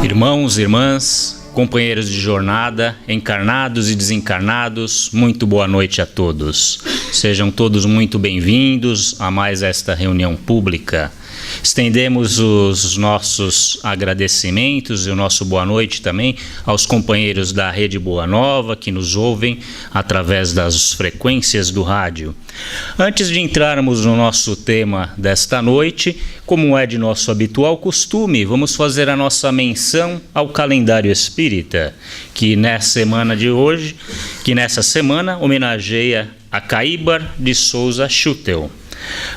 Irmãos, irmãs, companheiros de jornada, encarnados e desencarnados, muito boa noite a todos. Sejam todos muito bem-vindos a mais esta reunião pública. Estendemos os nossos agradecimentos e o nosso boa noite também aos companheiros da Rede Boa Nova que nos ouvem através das frequências do rádio. Antes de entrarmos no nosso tema desta noite, como é de nosso habitual costume, vamos fazer a nossa menção ao calendário espírita, que nessa semana homenageia a Caíbar de Souza Schutel.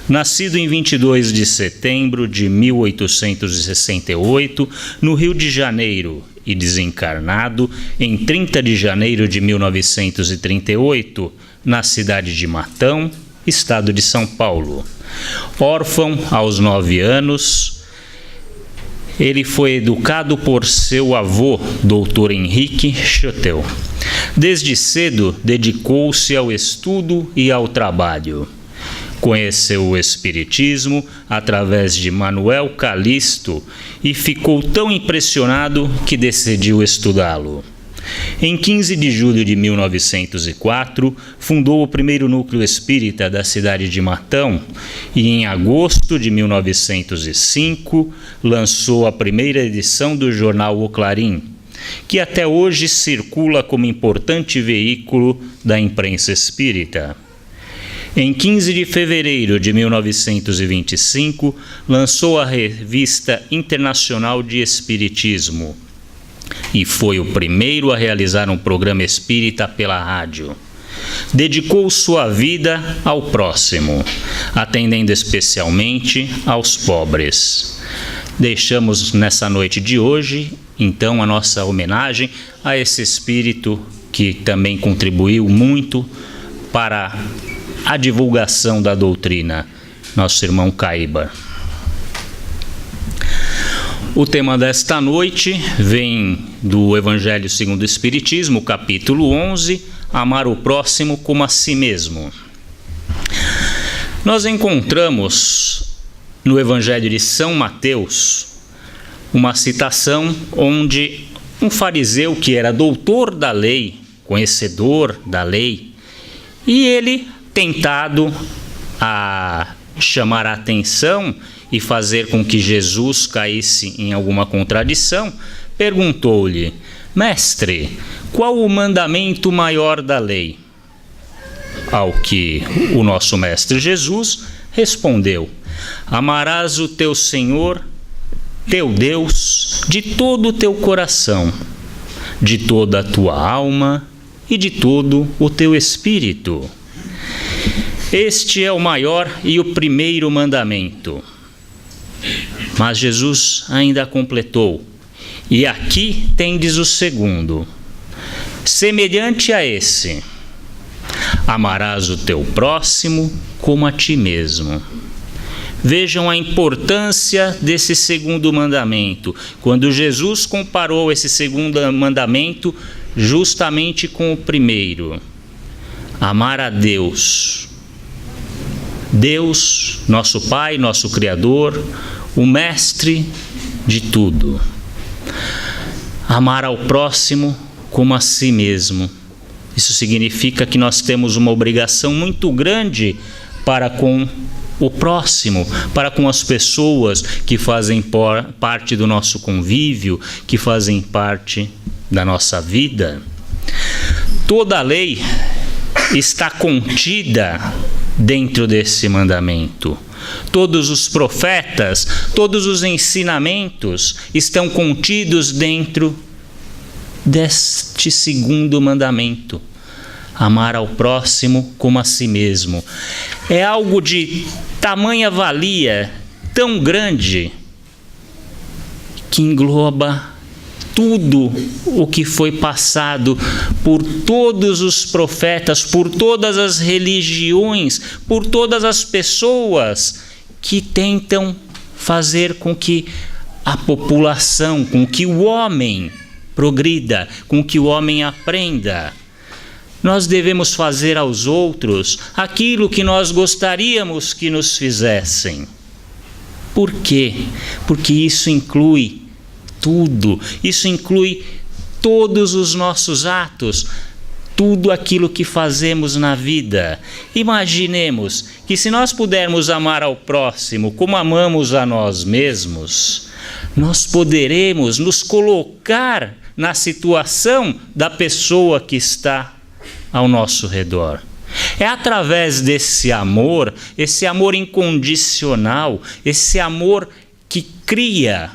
Nascido em 22 de setembro de 1868, no Rio de Janeiro, e desencarnado em 30 de janeiro de 1938, na cidade de Matão, estado de São Paulo. Órfão aos 9 anos, ele foi educado por seu avô, Dr. Henrique Schutel. Desde cedo, dedicou-se ao estudo e ao trabalho. Conheceu o Espiritismo através de Manuel Calixto e ficou tão impressionado que decidiu estudá-lo. Em 15 de julho de 1904, fundou o primeiro núcleo espírita da cidade de Matão e, em agosto de 1905, lançou a primeira edição do jornal O Clarim, que até hoje circula como importante veículo da imprensa espírita. Em 15 de fevereiro de 1925, lançou a Revista Internacional de Espiritismo e foi o primeiro a realizar um programa espírita pela rádio. Dedicou sua vida ao próximo, atendendo especialmente aos pobres. Deixamos nessa noite de hoje, então, a nossa homenagem a esse espírito que também contribuiu muito para a divulgação da doutrina, nosso irmão Caíbar. O tema desta noite vem do Evangelho segundo o Espiritismo, capítulo 11, Amar o próximo como a si mesmo. Nós encontramos no Evangelho de São Mateus uma citação onde um fariseu que era doutor da lei, conhecedor da lei, e ele, tentado a chamar a atenção e fazer com que Jesus caísse em alguma contradição, perguntou-lhe: Mestre, qual o mandamento maior da lei? Ao que o nosso Mestre Jesus respondeu: Amarás o teu Senhor, teu Deus, de todo o teu coração, de toda a tua alma e de todo o teu espírito. Este é o maior e o primeiro mandamento. Mas Jesus ainda completou: e aqui tendes o segundo, semelhante a esse: amarás o teu próximo como a ti mesmo. Vejam a importância desse segundo mandamento, quando Jesus comparou esse segundo mandamento justamente com o primeiro: amar a Deus. Deus, nosso Pai, nosso Criador, o Mestre de tudo. Amar ao próximo como a si mesmo. Isso significa que nós temos uma obrigação muito grande para com o próximo, para com as pessoas que fazem parte do nosso convívio, que fazem parte da nossa vida. Toda a lei está contida dentro desse mandamento. Todos os profetas, todos os ensinamentos estão contidos dentro deste segundo mandamento: amar ao próximo como a si mesmo. É algo de tamanha valia, tão grande, que engloba tudo o que foi passado por todos os profetas, por todas as religiões, por todas as pessoas que tentam fazer com que a população, com que o homem progrida, com que o homem aprenda. Nós devemos fazer aos outros aquilo que nós gostaríamos que nos fizessem. Por quê? Porque isso inclui tudo. Isso inclui todos os nossos atos, tudo aquilo que fazemos na vida. Imaginemos que se nós pudermos amar ao próximo como amamos a nós mesmos, nós poderemos nos colocar na situação da pessoa que está ao nosso redor. É através desse amor, esse amor incondicional, esse amor que cria,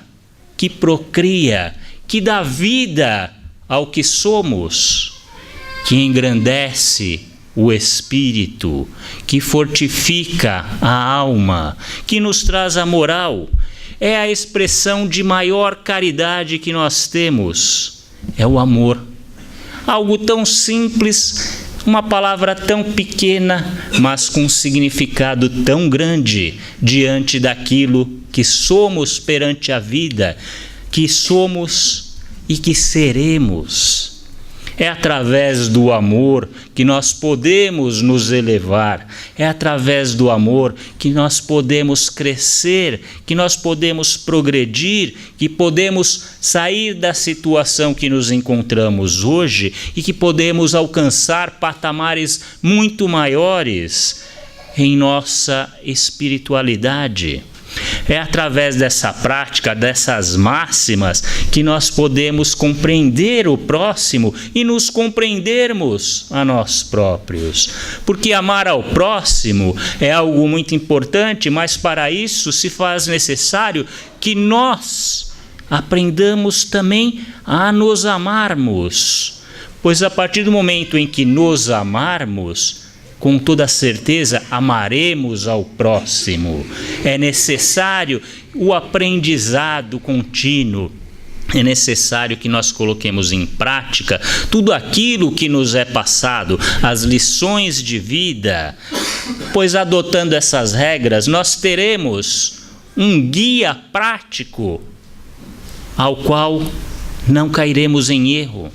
que procria, que dá vida ao que somos, que engrandece o espírito, que fortifica a alma, que nos traz a moral. É a expressão de maior caridade que nós temos, é o amor. Algo tão simples, uma palavra tão pequena, mas com um significado tão grande diante daquilo que somos perante a vida, que somos e que seremos. É através do amor que nós podemos nos elevar, é através do amor que nós podemos crescer, que nós podemos progredir, que podemos sair da situação que nos encontramos hoje e que podemos alcançar patamares muito maiores em nossa espiritualidade. É através dessa prática, dessas máximas, que nós podemos compreender o próximo e nos compreendermos a nós próprios. Porque amar ao próximo é algo muito importante, mas para isso se faz necessário que nós aprendamos também a nos amarmos. Pois a partir do momento em que nos amarmos, com toda certeza amaremos ao próximo. É necessário o aprendizado contínuo. É necessário que nós coloquemos em prática tudo aquilo que nos é passado, as lições de vida, pois adotando essas regras nós teremos um guia prático ao qual não cairemos em erro.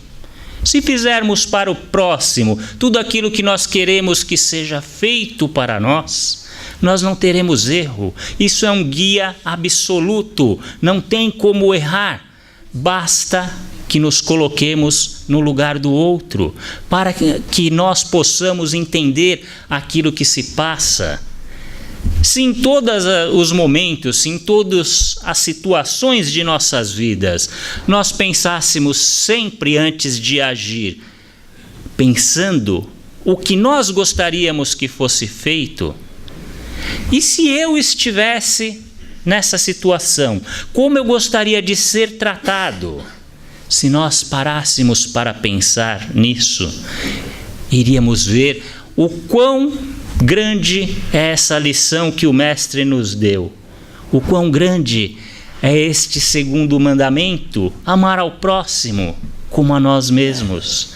Se fizermos para o próximo tudo aquilo que nós queremos que seja feito para nós, nós não teremos erro. Isso é um guia absoluto, não tem como errar. Basta que nos coloquemos no lugar do outro, para que nós possamos entender aquilo que se passa. Se em todos os momentos, se em todas as situações de nossas vidas, nós pensássemos sempre antes de agir, pensando o que nós gostaríamos que fosse feito, e se eu estivesse nessa situação, como eu gostaria de ser tratado? Se nós parássemos para pensar nisso, iríamos ver o quão grande é essa lição que o Mestre nos deu. O quão grande é este segundo mandamento, amar ao próximo como a nós mesmos.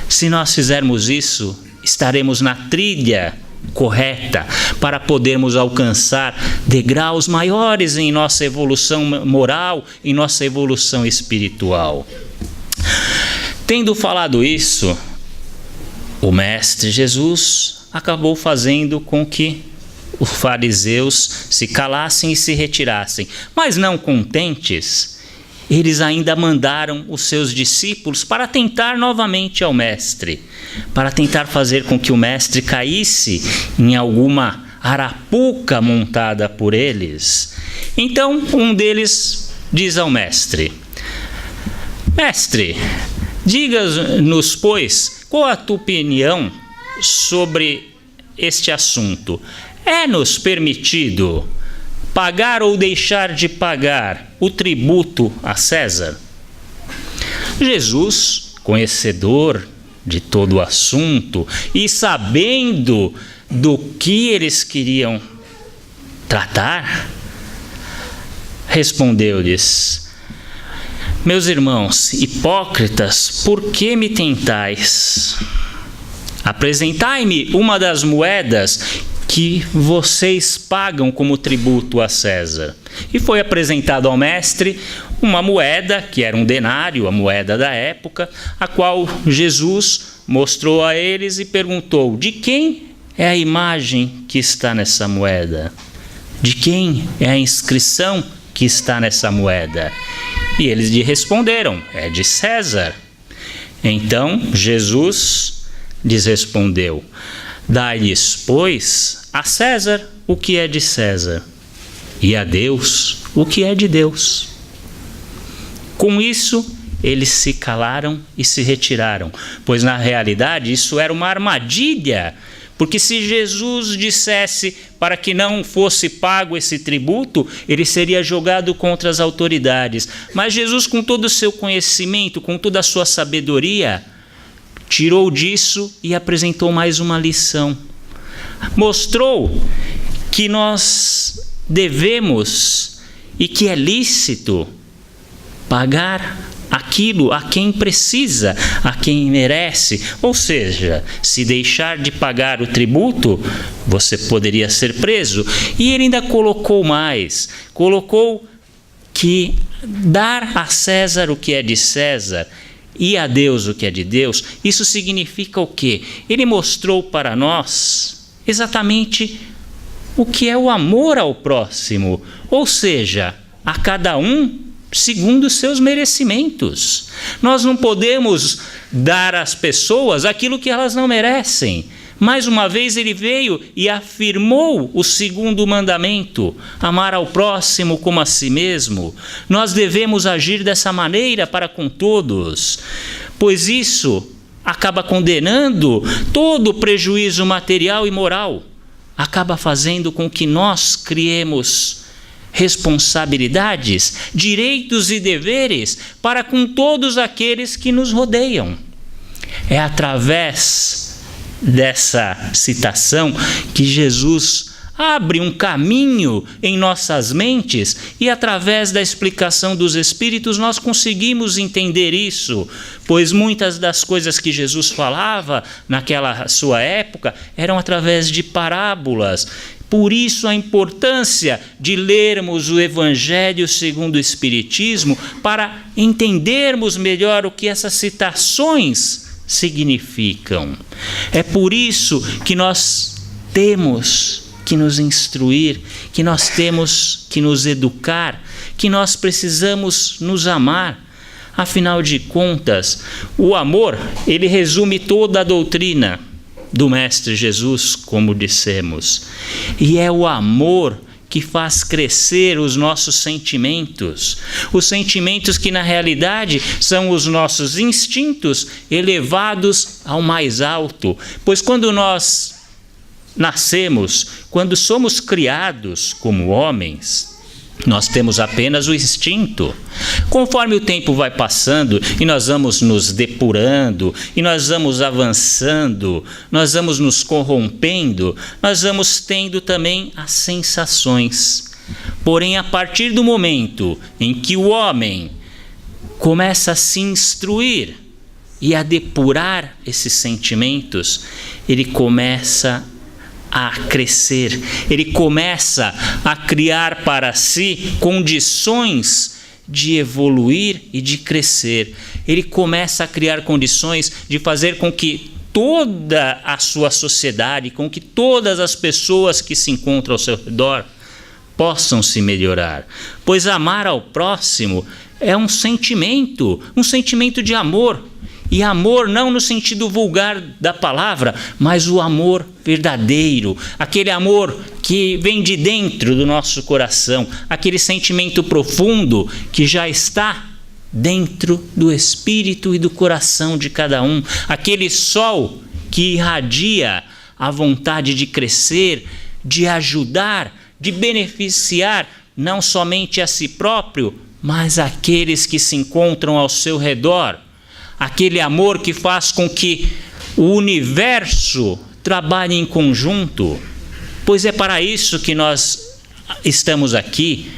Se nós fizermos isso, estaremos na trilha correta para podermos alcançar degraus maiores em nossa evolução moral, em nossa evolução espiritual. Tendo falado isso, o Mestre Jesus acabou fazendo com que os fariseus se calassem e se retirassem. Mas não contentes, eles ainda mandaram os seus discípulos para tentar novamente ao Mestre, para tentar fazer com que o Mestre caísse em alguma arapuca montada por eles. Então um deles diz ao Mestre: Mestre, diga-nos, pois, qual a tua opinião sobre este assunto? É-nos permitido pagar ou deixar de pagar o tributo a César? Jesus, conhecedor de todo o assunto e sabendo do que eles queriam tratar, respondeu-lhes: Meus irmãos hipócritas, por que me tentais? Apresentai-me uma das moedas que vocês pagam como tributo a César. E foi apresentado ao Mestre uma moeda, que era um denário, a moeda da época, a qual Jesus mostrou a eles e perguntou: de quem é a imagem que está nessa moeda? De quem é a inscrição que está nessa moeda? E eles lhe responderam: é de César. Então Jesus lhes respondeu: dai-lhes, pois, a César o que é de César, e a Deus o que é de Deus. Com isso, eles se calaram e se retiraram, pois na realidade isso era uma armadilha, porque se Jesus dissesse para que não fosse pago esse tributo, ele seria jogado contra as autoridades. Mas Jesus, com todo o seu conhecimento, com toda a sua sabedoria, tirou disso e apresentou mais uma lição. Mostrou que nós devemos e que é lícito pagar aquilo a quem precisa, a quem merece. Ou seja, se deixar de pagar o tributo, você poderia ser preso. E ele ainda colocou mais, colocou que dar a César o que é de César e a Deus o que é de Deus, isso significa o quê? Ele mostrou para nós exatamente o que é o amor ao próximo, ou seja, a cada um segundo os seus merecimentos. Nós não podemos dar às pessoas aquilo que elas não merecem. Mais uma vez ele veio e afirmou o segundo mandamento: amar ao próximo como a si mesmo. Nós devemos agir dessa maneira para com todos, pois isso acaba condenando todo o prejuízo material e moral, acaba fazendo com que nós criemos responsabilidades, direitos e deveres para com todos aqueles que nos rodeiam. É através dessa citação que Jesus abre um caminho em nossas mentes e através da explicação dos Espíritos nós conseguimos entender isso, pois muitas das coisas que Jesus falava naquela sua época eram através de parábolas. Por isso a importância de lermos o Evangelho segundo o Espiritismo para entendermos melhor o que essas citações significam. É por isso que nós temos que nos instruir, que nós temos que nos educar, que nós precisamos nos amar. Afinal de contas, o amor, ele resume toda a doutrina do Mestre Jesus, como dissemos. E é o amor que faz crescer os nossos sentimentos. Os sentimentos que, na realidade, são os nossos instintos elevados ao mais alto. Pois quando nós nascemos, quando somos criados como homens, nós temos apenas o instinto. Conforme o tempo vai passando e nós vamos nos depurando, e nós vamos avançando, nós vamos nos corrompendo, nós vamos tendo também as sensações. Porém, a partir do momento em que o homem começa a se instruir e a depurar esses sentimentos, ele começa a crescer, ele começa a criar para si condições de evoluir e de crescer. Ele começa a criar condições de fazer com que toda a sua sociedade, com que todas as pessoas que se encontram ao seu redor possam se melhorar. Pois amar ao próximo é um sentimento de amor. E amor não no sentido vulgar da palavra, mas o amor verdadeiro, aquele amor que vem de dentro do nosso coração, aquele sentimento profundo que já está dentro do espírito e do coração de cada um, aquele sol que irradia a vontade de crescer, de ajudar, de beneficiar não somente a si próprio, mas aqueles que se encontram ao seu redor. Aquele amor que faz com que o universo trabalhe em conjunto, pois é para isso que nós estamos aqui.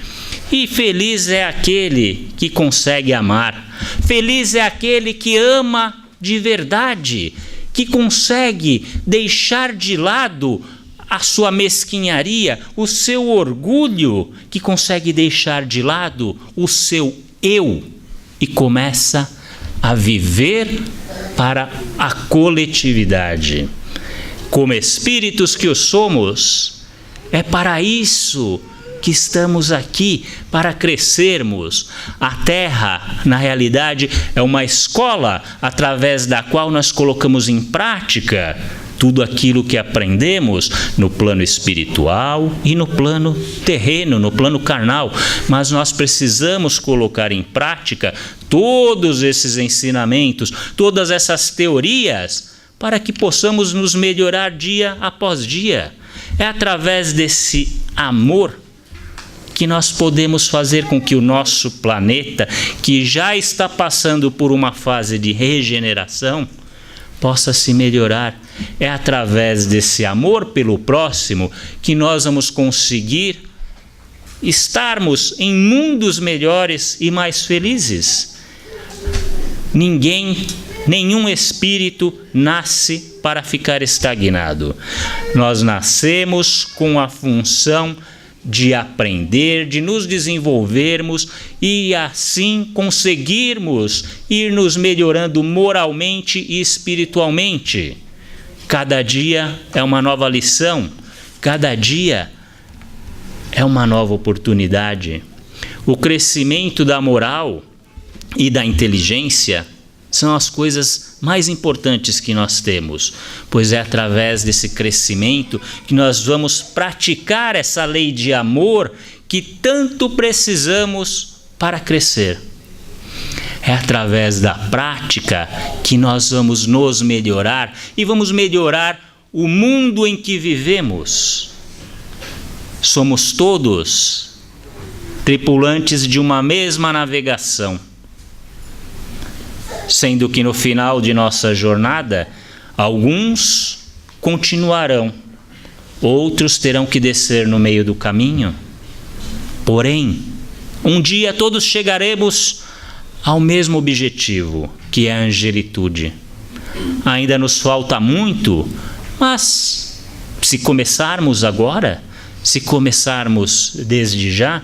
E feliz é aquele que consegue amar, feliz é aquele que ama de verdade, que consegue deixar de lado a sua mesquinharia, o seu orgulho, que consegue deixar de lado o seu eu e começa a viver para a coletividade. Como espíritos que o somos, é para isso que estamos aqui para crescermos. A Terra, na realidade, é uma escola através da qual nós colocamos em prática tudo aquilo que aprendemos no plano espiritual e no plano terreno, no plano carnal. Mas nós precisamos colocar em prática todos esses ensinamentos, todas essas teorias, para que possamos nos melhorar dia após dia. É através desse amor que nós podemos fazer com que o nosso planeta, que já está passando por uma fase de regeneração, possa se melhorar. É através desse amor pelo próximo que nós vamos conseguir estarmos em mundos melhores e mais felizes. Nenhum espírito nasce para ficar estagnado. Nós nascemos com a função de aprender, de nos desenvolvermos e assim conseguirmos ir nos melhorando moralmente e espiritualmente. Cada dia é uma nova lição, cada dia é uma nova oportunidade. O crescimento da moral e da inteligência são as coisas mais importantes que nós temos, pois é através desse crescimento que nós vamos praticar essa lei de amor que tanto precisamos para crescer. É através da prática que nós vamos nos melhorar e vamos melhorar o mundo em que vivemos. Somos todos tripulantes de uma mesma navegação, sendo que no final de nossa jornada, alguns continuarão, outros terão que descer no meio do caminho. Porém, um dia todos chegaremos ao mesmo objetivo, que é a angelitude. Ainda nos falta muito, mas se começarmos agora, se começarmos desde já,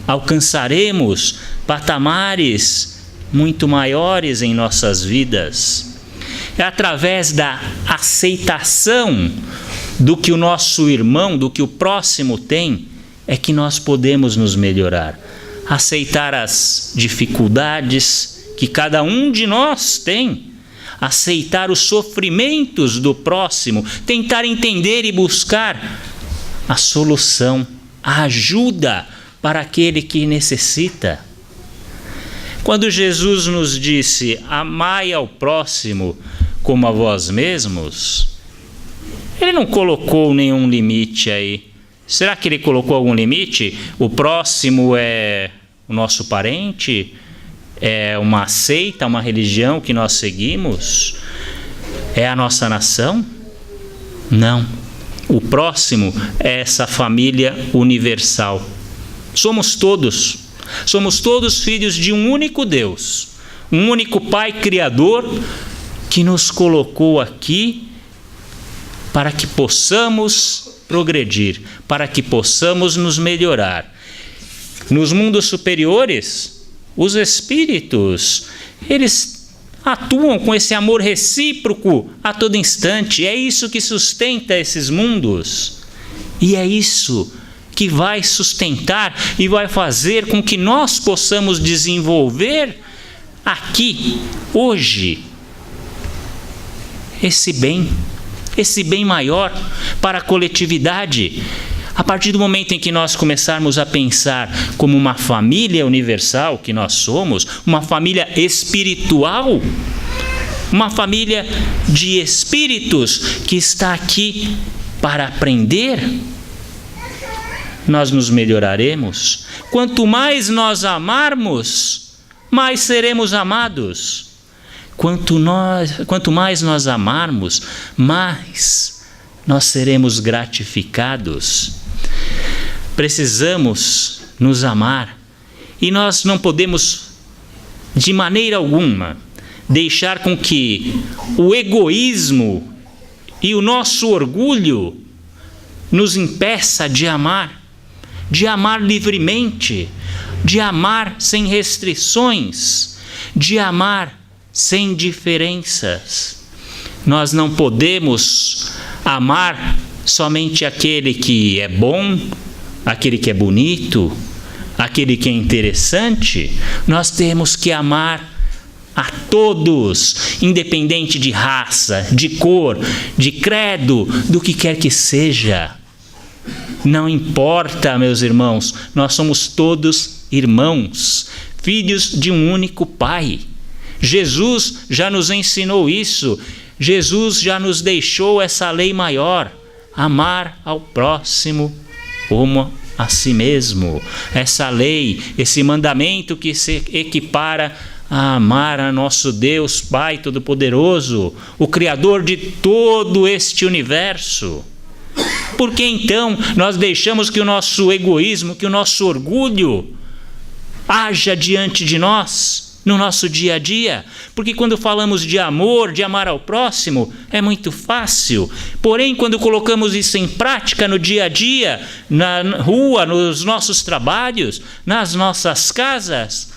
alcançaremos patamares muito maiores em nossas vidas. É através da aceitação do que o nosso irmão, do que o próximo tem, é que nós podemos nos melhorar. Aceitar as dificuldades que cada um de nós tem, aceitar os sofrimentos do próximo, tentar entender e buscar a solução, a ajuda para aquele que necessita. Quando Jesus nos disse, amai ao próximo como a vós mesmos, ele não colocou nenhum limite aí. Será que ele colocou algum limite? O próximo é o nosso parente? É uma seita, uma religião que nós seguimos? É a nossa nação? Não. O próximo é essa família universal. Somos todos filhos de um único Deus, um único Pai Criador que nos colocou aqui para que possamos progredir, para que possamos nos melhorar. Nos mundos superiores, os espíritos, eles atuam com esse amor recíproco a todo instante. É isso que sustenta esses mundos. E é isso que vai sustentar e vai fazer com que nós possamos desenvolver aqui, hoje, esse bem maior para a coletividade. A partir do momento em que nós começarmos a pensar como uma família universal que nós somos, uma família espiritual, uma família de espíritos que está aqui para aprender, nós nos melhoraremos. Quanto mais nós amarmos, mais seremos amados. Quanto mais nós amarmos, mais nós seremos gratificados. Precisamos nos amar e nós não podemos, de maneira alguma, deixar com que o egoísmo e o nosso orgulho nos impeça de amar livremente, de amar sem restrições, de amar sem diferenças. Nós não podemos amar somente aquele que é bom aquele que é bonito, aquele que é interessante. Nós temos que amar a todos, independente de raça, de cor, de credo, do que quer que seja. Não importa, meus irmãos, nós somos todos irmãos, filhos de um único Pai. Jesus já nos ensinou isso. Jesus já nos deixou essa lei maior: amar ao próximo como a si mesmo. Essa lei, esse mandamento que se equipara a amar a nosso Deus Pai Todo-Poderoso, o Criador de todo este universo. Por que então nós deixamos que o nosso egoísmo, que o nosso orgulho haja diante de nós no nosso dia a dia? Porque quando falamos de amor, de amar ao próximo, é muito fácil. Porém, quando colocamos isso em prática no dia a dia, na rua, nos nossos trabalhos, nas nossas casas,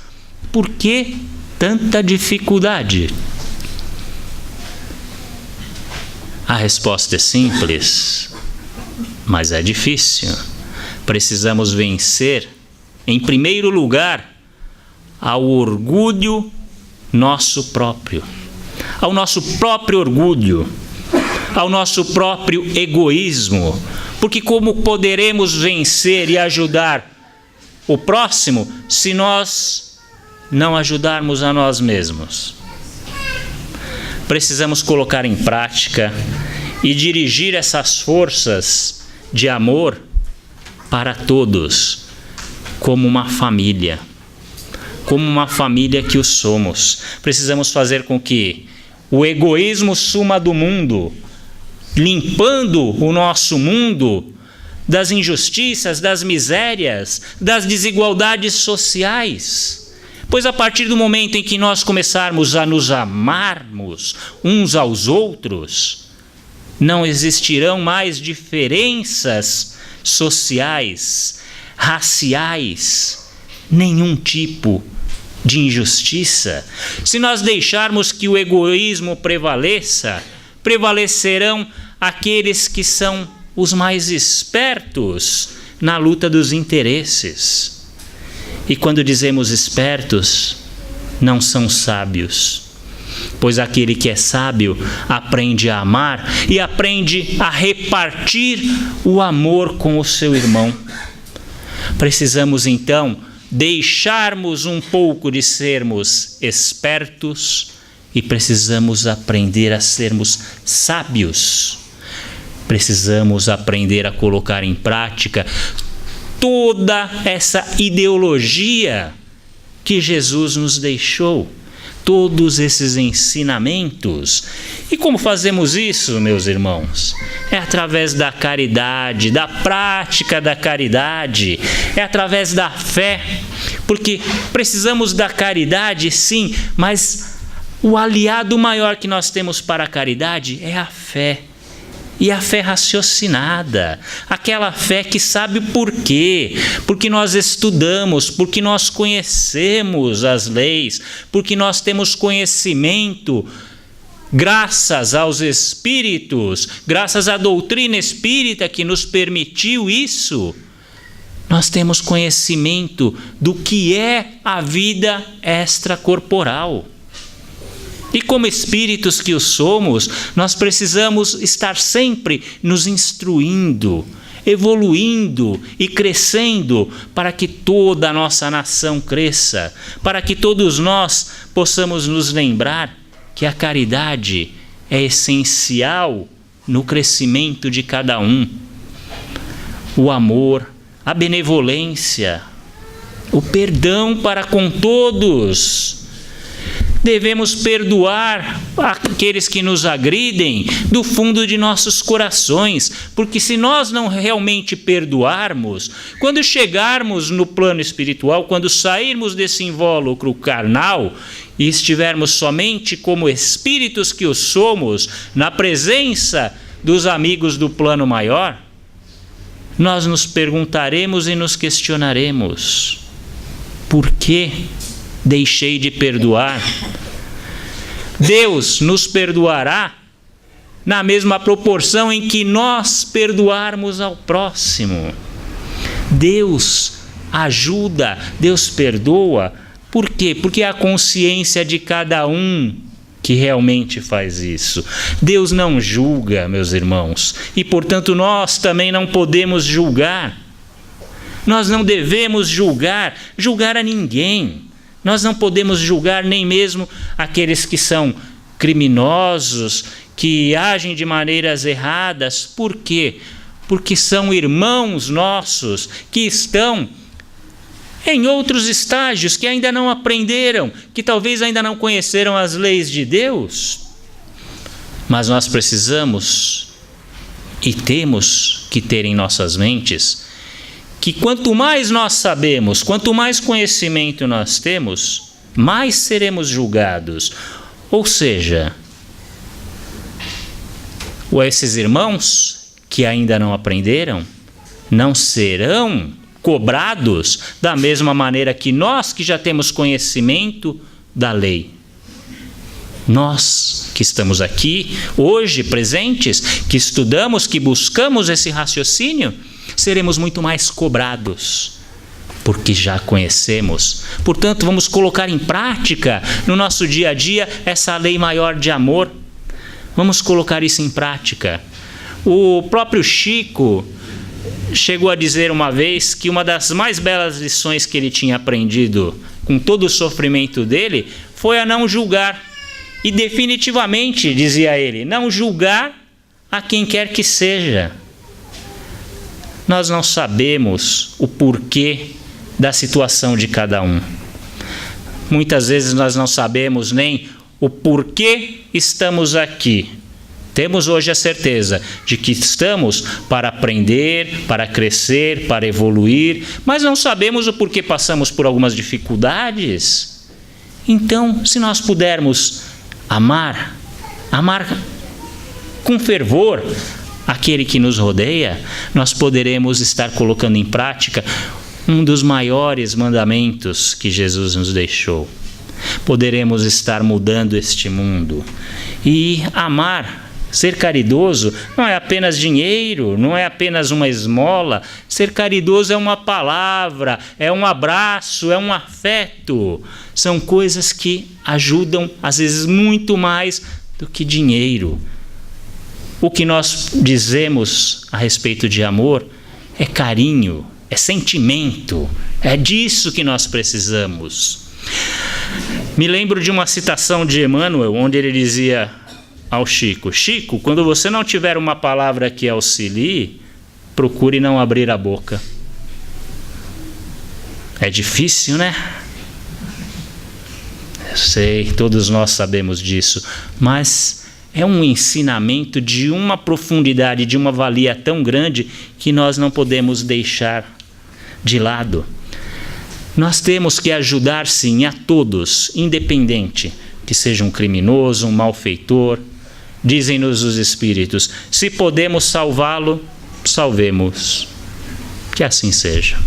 por que tanta dificuldade? A resposta é simples, mas é difícil. Precisamos vencer, em primeiro lugar, ao orgulho nosso próprio, ao nosso próprio orgulho, ao nosso próprio egoísmo. Porque como poderemos vencer e ajudar o próximo se nós não ajudarmos a nós mesmos? Precisamos colocar em prática e dirigir essas forças de amor para todos, como uma família que o somos. Precisamos fazer com que o egoísmo suma do mundo, limpando o nosso mundo das injustiças, das misérias, das desigualdades sociais. Pois a partir do momento em que nós começarmos a nos amarmos uns aos outros, não existirão mais diferenças sociais, raciais, nenhum tipo de injustiça. Se nós deixarmos que o egoísmo prevalecerão aqueles que são os mais espertos na luta dos interesses. E quando dizemos espertos, não são sábios. Pois aquele que é sábio aprende a amar e aprende a repartir o amor com o seu irmão. Precisamos então deixarmos um pouco de sermos espertos e precisamos aprender a sermos sábios. Precisamos aprender a colocar em prática toda essa ideologia que Jesus nos deixou. Todos esses ensinamentos. E como fazemos isso, meus irmãos? É através da caridade, da prática da caridade, é através da fé, porque precisamos da caridade, sim, mas o aliado maior que nós temos para a caridade é a fé. E a fé raciocinada, aquela fé que sabe o porquê, porque nós estudamos, porque nós conhecemos as leis, porque nós temos conhecimento, graças aos espíritos, graças à doutrina espírita que nos permitiu isso. Nós temos conhecimento do que é a vida extracorporal. E como espíritos que o somos, nós precisamos estar sempre nos instruindo, evoluindo e crescendo para que toda a nossa nação cresça, para que todos nós possamos nos lembrar que a caridade é essencial no crescimento de cada um. O amor, a benevolência, o perdão para com todos. Devemos perdoar aqueles que nos agridem do fundo de nossos corações, porque se nós não realmente perdoarmos, quando chegarmos no plano espiritual, quando sairmos desse invólucro carnal e estivermos somente como espíritos que o somos, na presença dos amigos do plano maior, nós nos perguntaremos e nos questionaremos: por que deixei de perdoar? Deus nos perdoará na mesma proporção em que nós perdoarmos ao próximo. Deus ajuda, Deus perdoa. Por quê? Porque é a consciência de cada um que realmente faz isso. Deus não julga, meus irmãos, e portanto nós também não podemos julgar. Nós não devemos julgar a ninguém. Nós não podemos julgar nem mesmo aqueles que são criminosos, que agem de maneiras erradas. Por quê? Porque são irmãos nossos que estão em outros estágios, que ainda não aprenderam, que talvez ainda não conheceram as leis de Deus. Mas nós precisamos e temos que ter em nossas mentes que quanto mais nós sabemos, quanto mais conhecimento nós temos, mais seremos julgados. Ou seja, esses irmãos que ainda não aprenderam não serão cobrados da mesma maneira que nós que já temos conhecimento da lei. Nós que estamos aqui hoje presentes, que estudamos, que buscamos esse raciocínio, seremos muito mais cobrados, porque já conhecemos. Portanto, vamos colocar em prática no nosso dia a dia essa lei maior de amor. Vamos colocar isso em prática. O próprio Chico chegou a dizer uma vez que uma das mais belas lições que ele tinha aprendido com todo o sofrimento dele foi a não julgar. E definitivamente, dizia ele, não julgar a quem quer que seja. Nós não sabemos o porquê da situação de cada um. Muitas vezes nós não sabemos nem o porquê estamos aqui. Temos hoje a certeza de que estamos para aprender, para crescer, para evoluir, mas não sabemos o porquê passamos por algumas dificuldades. Então, se nós pudermos amar com fervor aquele que nos rodeia, nós poderemos estar colocando em prática um dos maiores mandamentos que Jesus nos deixou. Poderemos estar mudando este mundo. E amar, ser caridoso, não é apenas dinheiro, não é apenas uma esmola. Ser caridoso é uma palavra, é um abraço, é um afeto. São coisas que ajudam, às vezes, muito mais do que dinheiro. O que nós dizemos a respeito de amor é carinho, é sentimento, é disso que nós precisamos. Me lembro de uma citação de Emmanuel, onde ele dizia ao Chico: Chico, quando você não tiver uma palavra que auxilie, procure não abrir a boca. É difícil, né? Eu sei, todos nós sabemos disso, mas é um ensinamento de uma profundidade, de uma valia tão grande que nós não podemos deixar de lado. Nós temos que ajudar, sim, a todos, independente que seja um criminoso, um malfeitor. Dizem-nos os Espíritos: se podemos salvá-lo, salvemos. Que assim seja.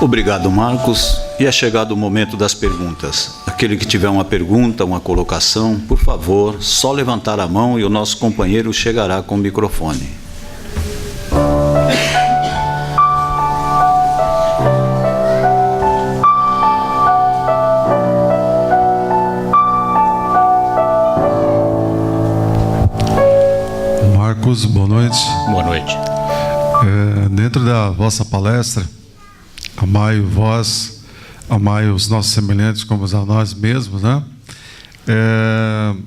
Obrigado, Marcos. E é chegado o momento das perguntas. Aquele que tiver uma pergunta, uma colocação, por favor, só levantar a mão e o nosso companheiro chegará com o microfone. Marcos, boa noite. Boa noite. Dentro da vossa palestra, amai vós, amai os nossos semelhantes como a nós mesmos, né?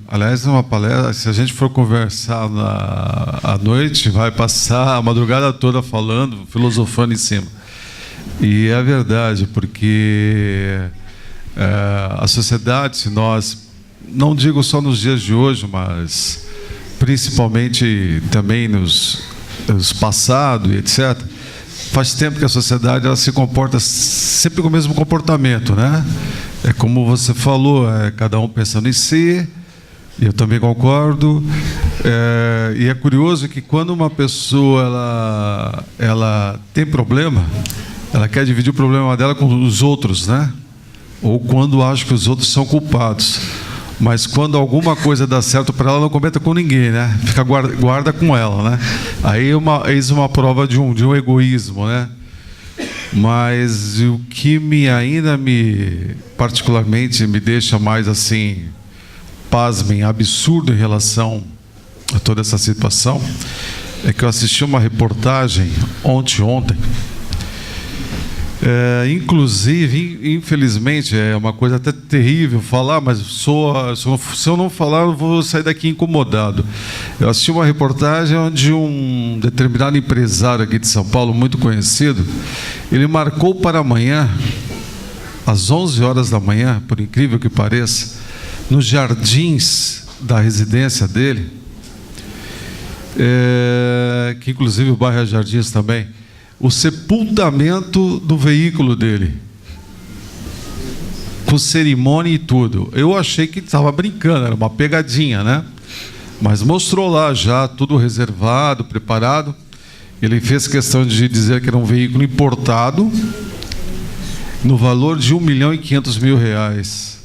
Aliás, é uma palestra, se a gente for conversar à noite, vai passar a madrugada toda falando, filosofando em cima. E é verdade, porque a sociedade, se nós, não digo só nos dias de hoje, mas principalmente também nos passados e etc., faz tempo que a sociedade ela se comporta sempre com o mesmo comportamento, né? É como você falou, cada um pensando em si, e eu também concordo. E é curioso que quando uma pessoa ela tem problema, ela quer dividir o problema dela com os outros, né? Ou quando acha que os outros são culpados. Mas quando alguma coisa dá certo para ela, não comenta com ninguém, né? Fica guarda com ela, né? Aí eis uma prova de um egoísmo, né? Mas o que particularmente me deixa mais assim, pasmem, absurdo em relação a toda essa situação, é que eu assisti uma reportagem ontem. Inclusive, infelizmente, é uma coisa até terrível falar, mas se eu não falar, eu vou sair daqui incomodado. Eu assisti uma reportagem onde um determinado empresário aqui de São Paulo, muito conhecido, ele marcou para amanhã, às 11 horas da manhã, por incrível que pareça, nos jardins da residência dele, que inclusive o bairro é Jardins também, o sepultamento do veículo dele, com cerimônia e tudo. Eu achei que estava brincando, era uma pegadinha, né? Mas mostrou lá já, tudo reservado, preparado. Ele fez questão de dizer que era um veículo importado, no valor de R$1.500.000.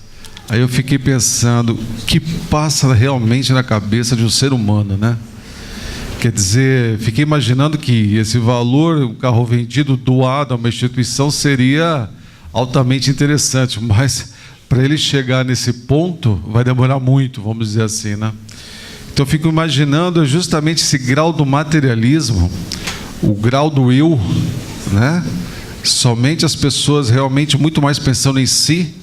Aí eu fiquei pensando, o que passa realmente na cabeça de um ser humano, né? Quer dizer, fiquei imaginando que esse valor, o carro vendido, doado a uma instituição, seria altamente interessante, mas para ele chegar nesse ponto, vai demorar muito, vamos dizer assim, né? Então eu fico imaginando justamente esse grau do materialismo, o grau do eu, né? Somente as pessoas realmente muito mais pensando em si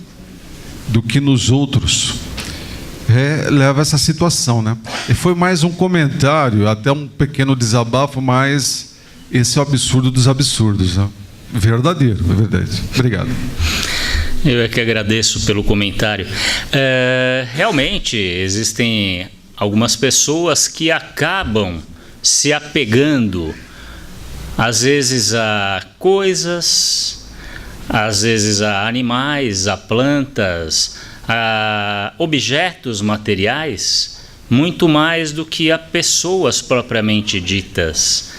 do que nos outros. Leva a essa situação, né? E foi mais um comentário, até um pequeno desabafo, mas esse é o absurdo dos absurdos, né? Verdadeiro, é verdade. Obrigado. Eu é que agradeço pelo comentário. Realmente, existem algumas pessoas que acabam se apegando, às vezes a coisas, às vezes a animais, a plantas, a objetos materiais, muito mais do que a pessoas propriamente ditas.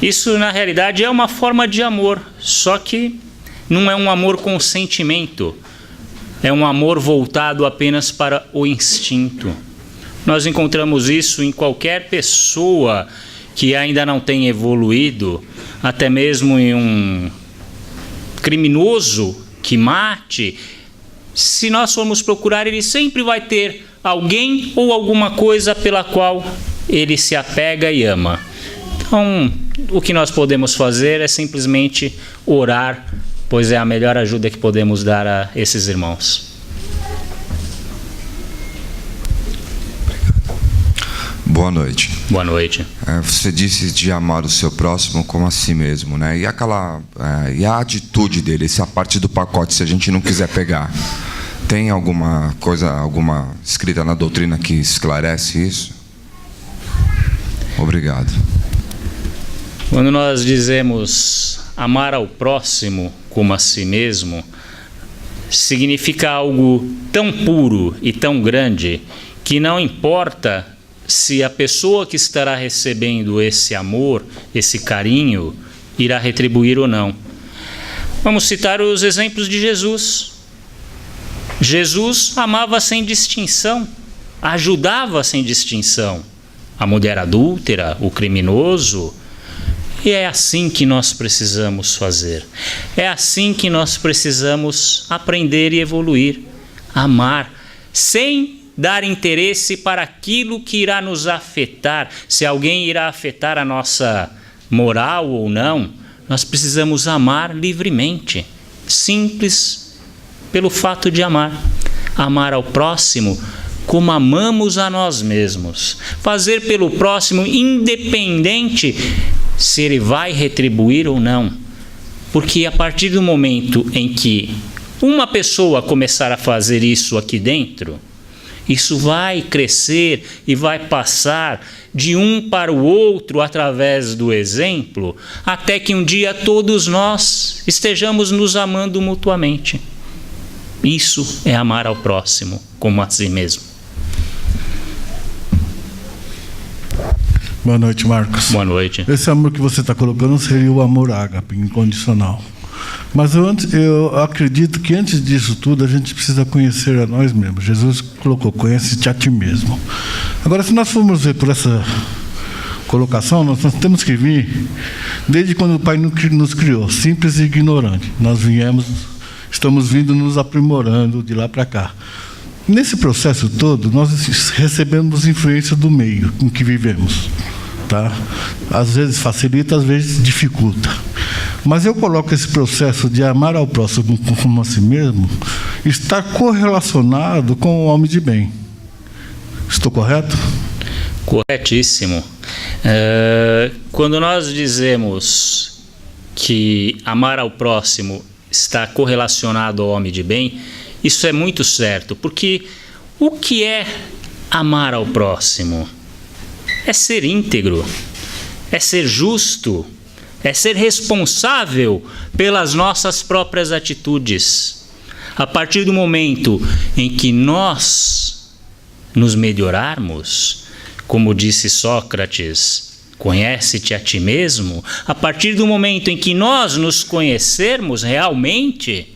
Isso, na realidade, é uma forma de amor, só que não é um amor com sentimento, é um amor voltado apenas para o instinto. Nós encontramos isso em qualquer pessoa que ainda não tem evoluído, até mesmo em um criminoso que mate. Se nós formos procurar, ele sempre vai ter alguém ou alguma coisa pela qual ele se apega e ama. Então, o que nós podemos fazer é simplesmente orar, pois é a melhor ajuda que podemos dar a esses irmãos. Boa noite. Boa noite. Você disse de amar o seu próximo como a si mesmo, né? E a atitude dele, essa parte do pacote, se a gente não quiser pegar, tem alguma escrita na doutrina que esclarece isso? Obrigado. Quando nós dizemos amar ao próximo como a si mesmo, significa algo tão puro e tão grande que não importa se a pessoa que estará recebendo esse amor, esse carinho, irá retribuir ou não. Vamos citar os exemplos de Jesus. Jesus amava sem distinção, ajudava sem distinção a mulher adúltera, o criminoso. E é assim que nós precisamos fazer. É assim que nós precisamos aprender e evoluir. Amar sem dar interesse para aquilo que irá nos afetar, se alguém irá afetar a nossa moral ou não. Nós precisamos amar livremente, simples, pelo fato de amar. Amar ao próximo como amamos a nós mesmos. Fazer pelo próximo independente se ele vai retribuir ou não. Porque a partir do momento em que uma pessoa começar a fazer isso aqui dentro, isso vai crescer e vai passar de um para o outro através do exemplo, até que um dia todos nós estejamos nos amando mutuamente. Isso é amar ao próximo como a si mesmo. Boa noite, Marcos. Boa noite. Esse amor que você está colocando seria o amor ágape, incondicional. Mas eu acredito que antes disso tudo a gente precisa conhecer a nós mesmos. Jesus colocou, conhece-te a ti mesmo. Agora, se nós formos ver por essa colocação, nós temos que vir desde quando o Pai nos criou, simples e ignorante. Nós estamos vindo nos aprimorando de lá para cá. Nesse processo todo, nós recebemos influência do meio em que vivemos. Tá? Às vezes facilita, às vezes dificulta. Mas eu coloco esse processo de amar ao próximo como a si mesmo, está correlacionado com o homem de bem. Estou correto? Corretíssimo. Quando nós dizemos que amar ao próximo está correlacionado ao homem de bem, isso é muito certo, porque o que é amar ao próximo? É ser íntegro, é ser justo, é ser responsável pelas nossas próprias atitudes. A partir do momento em que nós nos melhorarmos, como disse Sócrates, conhece-te a ti mesmo, a partir do momento em que nós nos conhecermos realmente,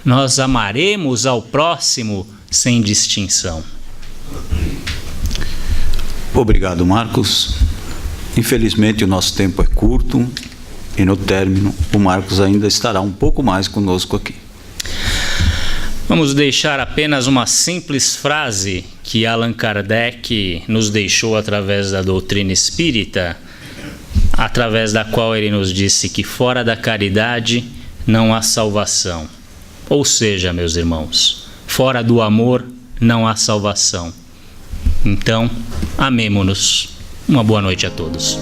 nós amaremos ao próximo sem distinção. Obrigado, Marcos. Infelizmente, o nosso tempo é curto e, no término, o Marcos ainda estará um pouco mais conosco aqui. Vamos deixar apenas uma simples frase que Allan Kardec nos deixou através da doutrina espírita, através da qual ele nos disse que fora da caridade não há salvação. Ou seja, meus irmãos, fora do amor não há salvação. Então, amemo-nos. Uma boa noite a todos.